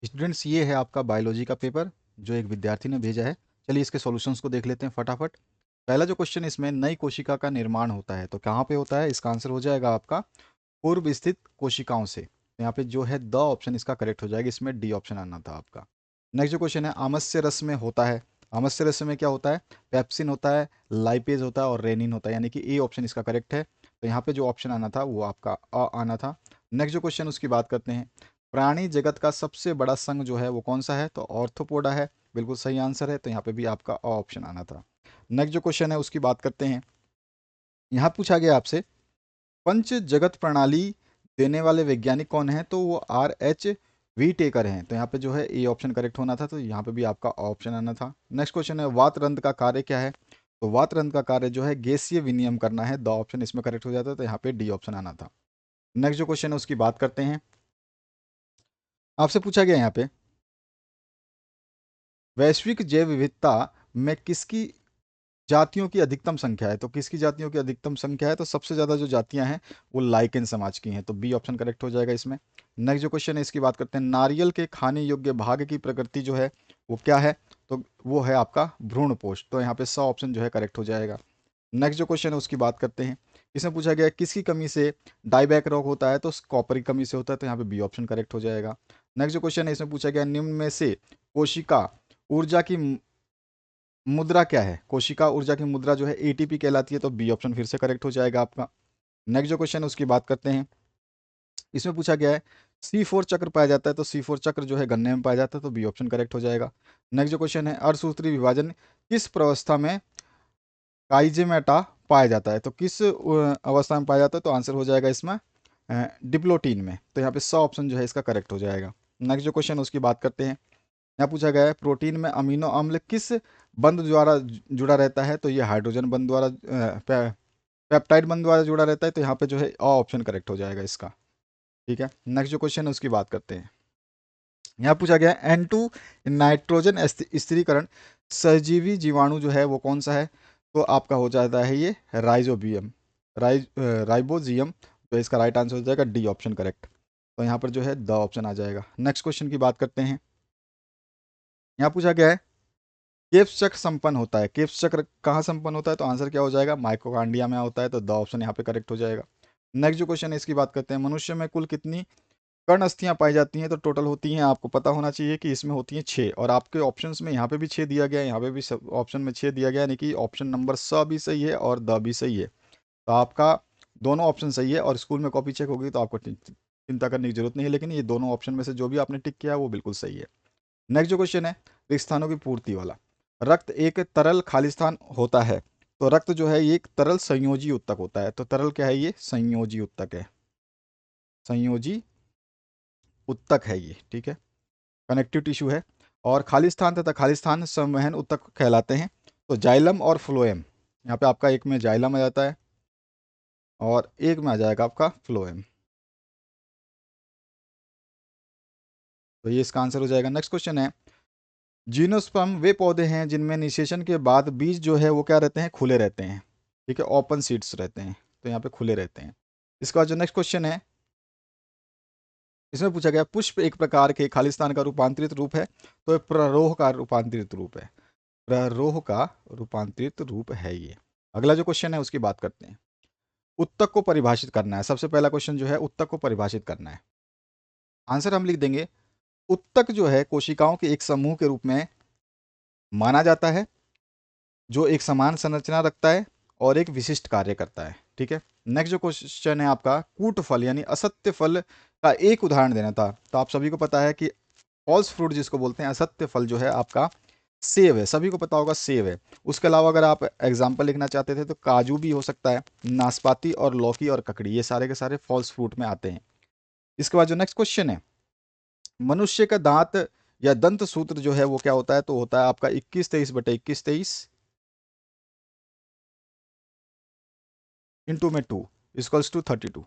Students, ये है आपका बायोलॉजी का पेपर जो एक विद्यार्थी ने भेजा है। चलिए इसके सॉल्यूशंस को देख लेते हैं फटाफट। पहला जो क्वेश्चन इसमें, नई कोशिका का निर्माण होता है तो कहाँ पे होता है? इसका आंसर हो जाएगा आपका पूर्व स्थित कोशिकाओं से। तो यहाँ पे जो है द ऑप्शन इसका करेक्ट हो जाएगा, इसमें डी ऑप्शन आना था आपका। नेक्स्ट जो क्वेश्चन है, आमस्य रस में होता है। आमस्य रस में क्या होता है? पेप्सिन होता है, लाइपेज होता है और रेनिन होता है, यानी कि ए ऑप्शन इसका करेक्ट है। तो यहाँ पे जो ऑप्शन आना था वो आपका अ आना था। नेक्स्ट जो क्वेश्चन उसकी बात करते हैं, प्राणी जगत का सबसे बड़ा संघ जो है वो कौन सा है? तो ऑर्थोपोडा है, बिल्कुल सही आंसर है। तो यहाँ पे भी आपका अ ऑप्शन आना था। नेक्स्ट जो क्वेश्चन है उसकी बात करते हैं। यहाँ पूछा गया आपसे, पंच जगत प्रणाली देने वाले वैज्ञानिक कौन है? तो वो आर एच वी टेकर हैं। तो यहाँ पे जो है ए ऑप्शन करेक्ट होना था, तो यहाँ पे भी आपका ऑप्शन आना था। नेक्स्ट क्वेश्चन है, वातरंध्र का कार्य क्या है? तो वातरंध्र का कार्य जो है गैसीय विनिमय करना है। द ऑप्शन इसमें करेक्ट हो जाता है, तो यहाँ पे डी ऑप्शन आना था। नेक्स्ट जो क्वेश्चन है उसकी बात करते हैं। आपसे पूछा गया यहाँ पे, वैश्विक जैव विविधता में किसकी जातियों की अधिकतम संख्या है? तो किसकी जातियों की अधिकतम संख्या है? तो सबसे ज्यादा जो जातियां हैं वो लाइकेन समाज की हैं, तो बी ऑप्शन करेक्ट हो जाएगा इसमें। नेक्स्ट जो क्वेश्चन है इसकी बात करते हैं, नारियल के खाने योग्य भाग की प्रकृति जो है वो क्या है? तो वो है आपका भ्रूणपोष। तो यहाँ पे स ऑप्शन जो है करेक्ट हो जाएगा। नेक्स्ट जो क्वेश्चन है उसकी बात करते हैं। इसमें पूछा गया है, किसकी कमी से डाईबैक रोग होता है? तो कॉपर की कमी से होता है, तो यहाँ पे बी ऑप्शन करेक्ट हो जाएगा। नेक्स्ट जो क्वेश्चन है इसमें पूछा गया, निम्न में से कोशिका ऊर्जा की मुद्रा क्या है? कोशिका ऊर्जा की मुद्रा जो है एटीपी कहलाती है, तो बी ऑप्शन फिर से करेक्ट हो जाएगा आपका। नेक्स्ट जो क्वेश्चन है उसकी बात करते हैं। इसमें पूछा गया है, C4 चक्र पाया जाता है, तो C4 चक्र जो है गन्ने में पाया जाता है, तो बी ऑप्शन करेक्ट हो जाएगा। नेक्स्ट जो क्वेश्चन है, अर्धसूत्री विभाजन किस प्रावस्था में काइजेमेटा पाया जाता है? तो किस अवस्था में पाया जाता है? तो आंसर हो जाएगा इसमें डिप्लोटीन में। तो यहाँ पे 100 ऑप्शन जो है इसका करेक्ट हो जाएगा। नेक्स्ट जो क्वेश्चन उसकी बात करते हैं। यहाँ पूछा गया है, प्रोटीन में अमीनो अम्ल किस बंध द्वारा जुड़ा रहता है? तो ये हाइड्रोजन बंध द्वारा पेप्टाइड बंध द्वारा जुड़ा रहता है, तो यहाँ पे जो है अ ऑप्शन करेक्ट हो जाएगा इसका। ठीक है, नेक्स्ट जो क्वेश्चन है उसकी बात करते हैं। यहाँ पूछा गया है, N2 नाइट्रोजन स्थिरीकरण सहजीवी जीवाणु जो है वो कौन सा है? तो आपका हो जाता है ये राइजोबियम, राइबोजियम। तो इसका राइट आंसर हो जाएगा डी ऑप्शन करेक्ट। तो यहाँ पर जो है द ऑप्शन आ जाएगा। नेक्स्ट क्वेश्चन की बात करते हैं। यहाँ पूछा गया है, केप्स चक्र संपन्न होता है। केप्स चक्र कहाँ संपन्न होता है? तो आंसर क्या हो जाएगा? माइटोकॉन्ड्रिया में होता है, तो द ऑप्शन यहाँ पे करेक्ट हो जाएगा। नेक्स्ट जो क्वेश्चन है इसकी बात करते हैं, मनुष्य में कुल कितनी कर्ण अस्थियां पाई जाती हैं? तो टोटल होती हैं, आपको पता होना चाहिए कि इसमें होती हैं 6, और आपके ऑप्शंस में यहाँ पे भी 6 दिया गया है, यहाँ पे भी ऑप्शन में 6 दिया गया है, यानी कि ऑप्शन नंबर स भी सही है और द भी सही है। तो आपका दोनों ऑप्शन सही है, और स्कूल में कॉपी चेक होगी तो आपको चिंता करने की जरूरत नहीं है, लेकिन ये दोनों ऑप्शन में से जो भी आपने टिक किया है वो बिल्कुल सही है। नेक्स्ट जो क्वेश्चन है, स्थानों की पूर्ति वाला, रक्त एक तरल खालिस्तान होता है। तो रक्त जो है ये एक तरल संयोजी उत्तक होता है। तो तरल क्या है? ये संयोजी उत्तक है, संयोजी उत्तक है ये। ठीक है, कनेक्टिव टिश्यू है। और खालिस्तान तथा खालिस्तान संवहन उत्तक कहलाते हैं। तो जाइलम और फ्लोएम, यहाँ पे आपका एक में जाइलम आ जाता है और एक में आ जाएगा आपका फ्लोएम। तो ये इसका आंसर हो जाएगा। नेक्स्ट क्वेश्चन है, जिम्नोस्पर्म वे पौधे हैं जिनमें निषेचन के बाद बीज जो है वो क्या रहते हैं? खुले रहते हैं। ठीक है, ओपन सीड्स रहते हैं, तो यहाँ पे खुले रहते हैं। इसका जो नेक्स्ट क्वेश्चन है, इसमें पूछा गया, पुष्प एक प्रकार के खालिस्तान का रूपांतरित रूप है। तो ये प्ररोह का रूपांतरित रूप है, प्ररोह का रूपांतरित रूप है ये। अगला जो क्वेश्चन है उसकी बात करते हैं। उत्तक को परिभाषित करना है। सबसे पहला क्वेश्चन जो है, उत्तक को परिभाषित करना है। आंसर हम लिख देंगे, उत्तक जो है कोशिकाओं के एक समूह के रूप में माना जाता है, जो एक समान संरचना रखता है और एक विशिष्ट कार्य करता है। ठीक है, नेक्स्ट जो क्वेश्चन है आपका, कूट फल यानी असत्य फल का एक उदाहरण देना था। तो आप सभी को पता है कि फॉल्स फ्रूट जिसको बोलते हैं, असत्य फल जो है आपका सेब है, सभी को पता होगा सेब है। उसके अलावा अगर आप एग्जाम्पल लिखना चाहते थे तो काजू भी हो सकता है, नाशपाती और लौकी और ककड़ी, ये सारे के सारे फॉल्स फ्रूट में आते हैं। इसके बाद जो नेक्स्ट क्वेश्चन है, मनुष्य का दांत या दंत सूत्र जो है वो क्या होता है? तो होता है आपका 21-23/21-23 इंटू में 2 इक्वल्स टू 32।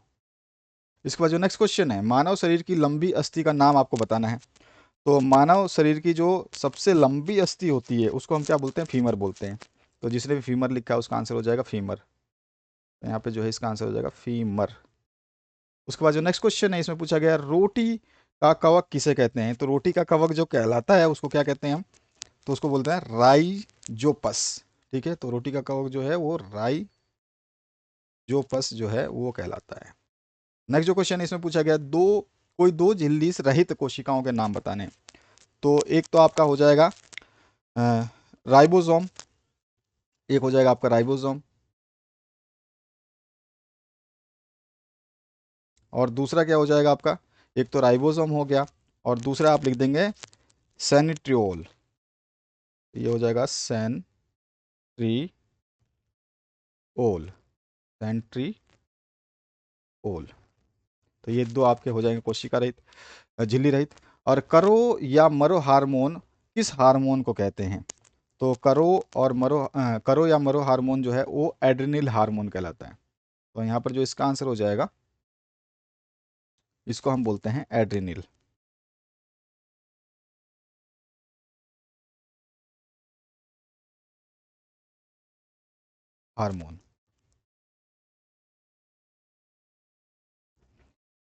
इसके बाद जो नेक्स्ट क्वेश्चन है, मानव शरीर की लंबी अस्थि का नाम आपको बताना है। तो मानव शरीर की जो सबसे लंबी अस्थि होती है उसको हम क्या बोलते हैं? फीमर बोलते हैं। तो जिसने भी फीमर लिखा है उसका आंसर हो जाएगा फीमर। तो यहाँ पे जो है इसका आंसर हो जाएगा फीमर। उसके बाद जो नेक्स्ट क्वेश्चन है इसमें पूछा गया, रोटी का कवक किसे कहते हैं? तो रोटी का कवक जो कहलाता है उसको क्या कहते हैं हम? तो उसको बोलते हैं राइजोपस। ठीक है, तो रोटी का कवक जो है वो राइजोपस जो है वो कहलाता है। नेक्स्ट जो क्वेश्चन इसमें पूछा गया, कोई दो झिल्ली रहित कोशिकाओं के नाम बताने हैं। तो एक तो आपका हो जाएगा राइबोसोम, एक हो जाएगा आपका राइबोसोम, और दूसरा क्या हो जाएगा आपका? एक तो राइबोसोम हो गया, और दूसरा आप लिख देंगे सेंट्रियोल। ये हो जाएगा सेंट्रियोल, सेंट्रियोल। तो ये दो आपके हो जाएंगे कोशिका रहित, झिल्ली रहित। और करो या मरो हार्मोन किस हार्मोन को कहते हैं? तो करो या मरो हार्मोन जो है वो एड्रिनल हार्मोन कहलाता है। तो यहाँ पर जो इसका आंसर हो जाएगा, इसको हम बोलते हैं एड्रिनल हार्मोन।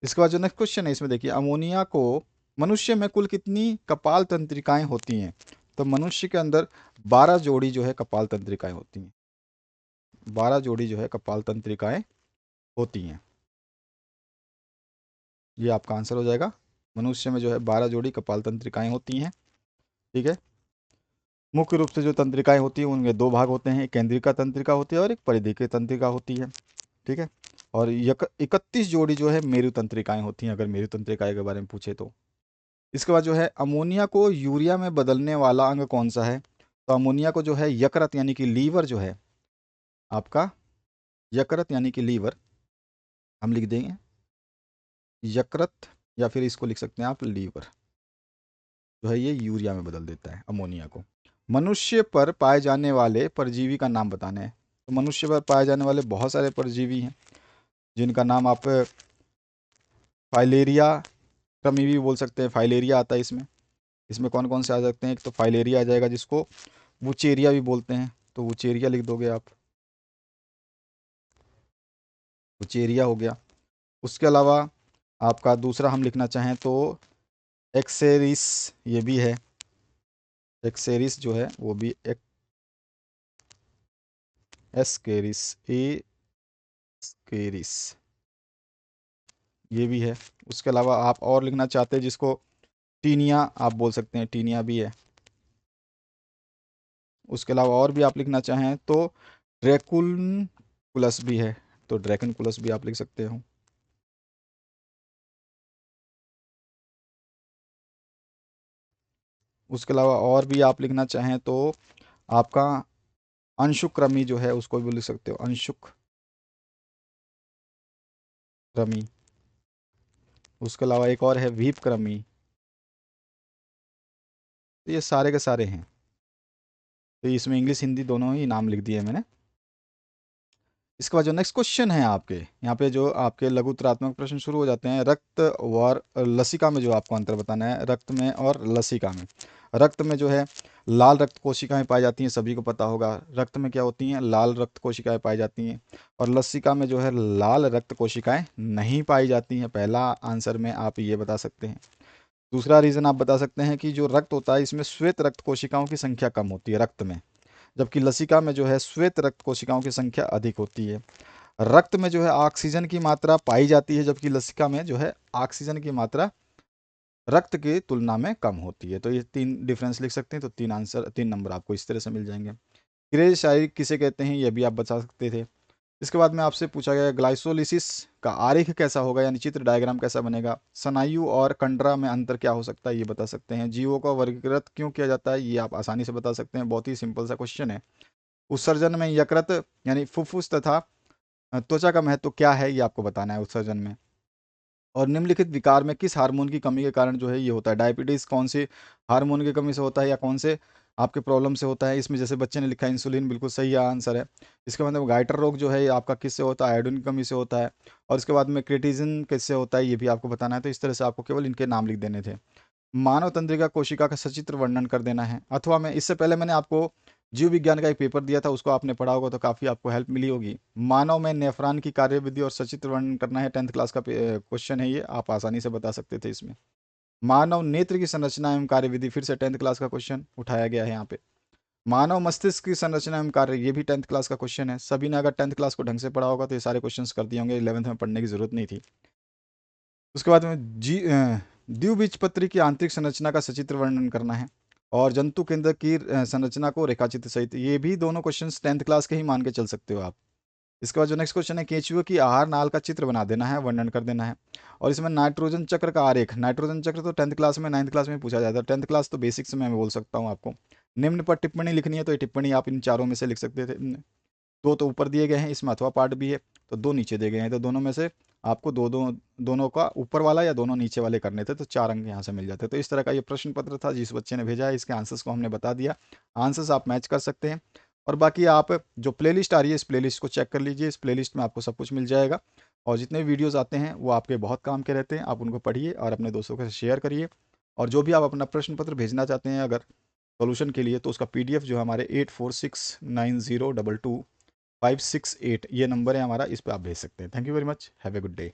इसके बाद जो नेक्स्ट क्वेश्चन है इसमें देखिए, अमोनिया को मनुष्य में कुल कितनी कपाल तंत्रिकाएं होती हैं? तो मनुष्य के अंदर 12 जोड़ी जो है कपाल तंत्रिकाएं होती हैं। 12 जोड़ी जो है कपाल तंत्रिकाएं होती हैं। ये आपका आंसर हो जाएगा। मनुष्य में जो है 12 जोड़ी कपाल तंत्रिकाएं होती हैं। ठीक है, मुख्य रूप से जो तंत्रिकाएं होती हैं उनमें दो भाग होते हैं, एक केंद्रिका तंत्रिका होती है और एक परिधीय तंत्रिका होती है। ठीक है, और 31 जोड़ी जो है मेरु तंत्रिकाएं होती हैं, अगर मेरु तंत्रिकाएं के बारे में पूछे तो। इसके बाद जो है अमोनिया को यूरिया में बदलने वाला अंग कौन सा है? तो अमोनिया को जो है यकृत यानी कि लीवर जो है आपका, यकृत यानी कि लीवर हम लिख देंगे, यकृत, या फिर इसको लिख सकते हैं आप लीवर, जो है ये यूरिया में बदल देता है अमोनिया को। मनुष्य पर पाए जाने वाले परजीवी का नाम बताना है। तो मनुष्य पर पाए जाने वाले बहुत सारे परजीवी हैं, जिनका नाम आप फाइलेरिया क्रमी भी बोल सकते हैं, फाइलेरिया आता है इसमें। इसमें कौन कौन से आ सकते हैं? एक तो फाइलेरिया आ जाएगा, जिसको वुचेरिया भी बोलते हैं, तो वुचेरिया लिख दोगे आप, वुचेरिया हो गया। उसके अलावा आपका दूसरा हम लिखना चाहें तो एक्सेरिस, ये भी है, एक्सेरिस जो है वो भी एक एस्केरिस, एस्केरिस, ये भी है। उसके अलावा आप और लिखना चाहते हैं जिसको टीनिया आप बोल सकते हैं, टीनिया भी है। उसके अलावा और भी आप लिखना चाहें तो ड्रैकुलस भी है, तो ड्रैकनकुलस भी आप लिख सकते हो। उसके अलावा और भी आप लिखना चाहें तो आपका अंशुक्रमी जो है उसको भी लिख सकते हो, अंशुक्रमी। उसके अलावा एक और है वीपक्रमी। तो ये सारे के सारे हैं। तो इसमें इंग्लिश हिंदी दोनों ही नाम लिख दिए मैंने। इसके बाद जो नेक्स्ट क्वेश्चन है आपके यहाँ पे, जो आपके लघु उत्तरात्मक प्रश्न शुरू हो जाते हैं। रक्त और लसिका में जो आपको अंतर बताना है, रक्त में और लसिका में। रक्त में जो है लाल रक्त कोशिकाएं पाई जाती हैं, सभी को पता होगा। रक्त में क्या होती हैं? लाल रक्त कोशिकाएं पाई जाती हैं। और लसिका में जो है लाल रक्त कोशिकाएं नहीं पाई जाती हैं। पहला आंसर में आप ये बता सकते हैं। दूसरा रीज़न आप बता सकते हैं कि जो रक्त होता है इसमें श्वेत रक्त कोशिकाओं की संख्या कम होती है रक्त में, जबकि लसिका में जो है श्वेत रक्त कोशिकाओं की संख्या अधिक होती है। रक्त में जो है ऑक्सीजन की मात्रा पाई जाती है, जबकि लसिका में जो है ऑक्सीजन की मात्रा रक्त की तुलना में कम होती है। तो ये तीन डिफरेंस लिख सकते हैं, तो तीन नंबर आपको इस तरह से मिल जाएंगे। क्रेज शायरी किसे कहते हैं ये भी आप बता सकते थे। इसके बाद में आपसे पूछा गया ग्लाइसोलिसिस का आरेख कैसा होगा, यानी चित्र डायग्राम कैसा बनेगा। स्नायु और कंडरा में अंतर क्या हो सकता है ये बता सकते हैं। जीवों का वर्गीकृत क्यों किया जाता है ये आप आसानी से बता सकते हैं, बहुत ही सिंपल सा क्वेश्चन है। उत्सर्जन में यकृत यानी फुफ्फुस तथा त्वचा का महत्व क्या है ये आपको बताना है उत्सर्जन में। और निम्नलिखित विकार में किस हार्मोन की कमी के कारण जो है ये होता है। डायबिटीज़ कौन से हार्मोन की कमी से होता है या कौन से आपके प्रॉब्लम से होता है। इसमें जैसे बच्चे ने लिखा है इंसुलिन, बिल्कुल सही आंसर है। इसके बाद में गाइटर रोग जो है ये आपका किससे होता है? आयोडीन की कमी से होता है। और इसके बाद में क्रिटिजन किससे होता है ये भी आपको बताना है। तो इस तरह से आपको केवल इनके नाम लिख देने थे। मानव तंत्रिका कोशिका का सचित्र वर्णन कर देना है। अथवा मैं इससे पहले मैंने आपको जीव विज्ञान का एक पेपर दिया था, उसको आपने पढ़ा होगा तो काफ़ी आपको हेल्प मिली होगी। मानव में नेफ्रॉन की कार्यविधि और सचित्र वर्णन करना है, 10th क्लास का क्वेश्चन है ये, आप आसानी से बता सकते थे इसमें। मानव नेत्र की संरचना एवं कार्यविधि, फिर से 10th क्लास का क्वेश्चन उठाया गया है यहाँ पे। मानव मस्तिष्क की संरचना एवं कार्य, ये भी 10th क्लास का क्वेश्चन है। सभी ने अगर 10th क्लास को ढंग से पढ़ा होगा तो ये सारे क्वेश्चंस कर दिए होंगे, 11th में पढ़ने की जरूरत नहीं थी। उसके बाद में द्विबीजपत्री की आंतरिक संरचना का सचित्र वर्णन करना है, और जंतु केंद्र की संरचना को रेखाचित्र सहित, ये भी दोनों क्वेश्चंस 10th क्लास के ही मान के चल सकते हो आप। इसके बाद जो नेक्स्ट क्वेश्चन है, केंचुए की आहार नाल का चित्र बना देना है, वर्णन कर देना है। और इसमें नाइट्रोजन चक्र का आरेख, नाइट्रोजन चक्र तो 10th क्लास में 9th क्लास में पूछा जाता है, 10th क्लास तो बेसिक्स में मैं बोल सकता हूँ आपको। निम्न पर टिप्पणी लिखनी है, तो ये टिप्पणी आप इन चारों में से लिख सकते थे। दो तो ऊपर दिए गए हैं, इसमें अथवा पार्ट भी है, तो दो नीचे दिए गए हैं, तो दोनों में से आपको दोनों का ऊपर वाला या दोनों नीचे वाले करने थे, तो 4 अंक यहाँ से मिल जाते। तो इस तरह का ये प्रश्न पत्र था जिस बच्चे ने भेजा है, इसके आंसर्स को हमने बता दिया। आंसर्स आप मैच कर सकते हैं, और बाकी आप जो प्लेलिस्ट आ रही है इस प्लेलिस्ट को चेक कर लीजिए, इस प्लेलिस्ट में आपको सब कुछ मिल जाएगा। और जितने वीडियोस आते हैं वो आपके बहुत काम के रहते हैं, आप उनको पढ़िए और अपने दोस्तों के साथ शेयर करिए। और जो भी आप अपना प्रश्न पत्र भेजना चाहते हैं अगर सॉल्यूशन के लिए, तो उसका PDF जो है हमारे 8469022568 ये नंबर है हमारा, इस पर आप भेज सकते हैं। Thank you very much, have a good day.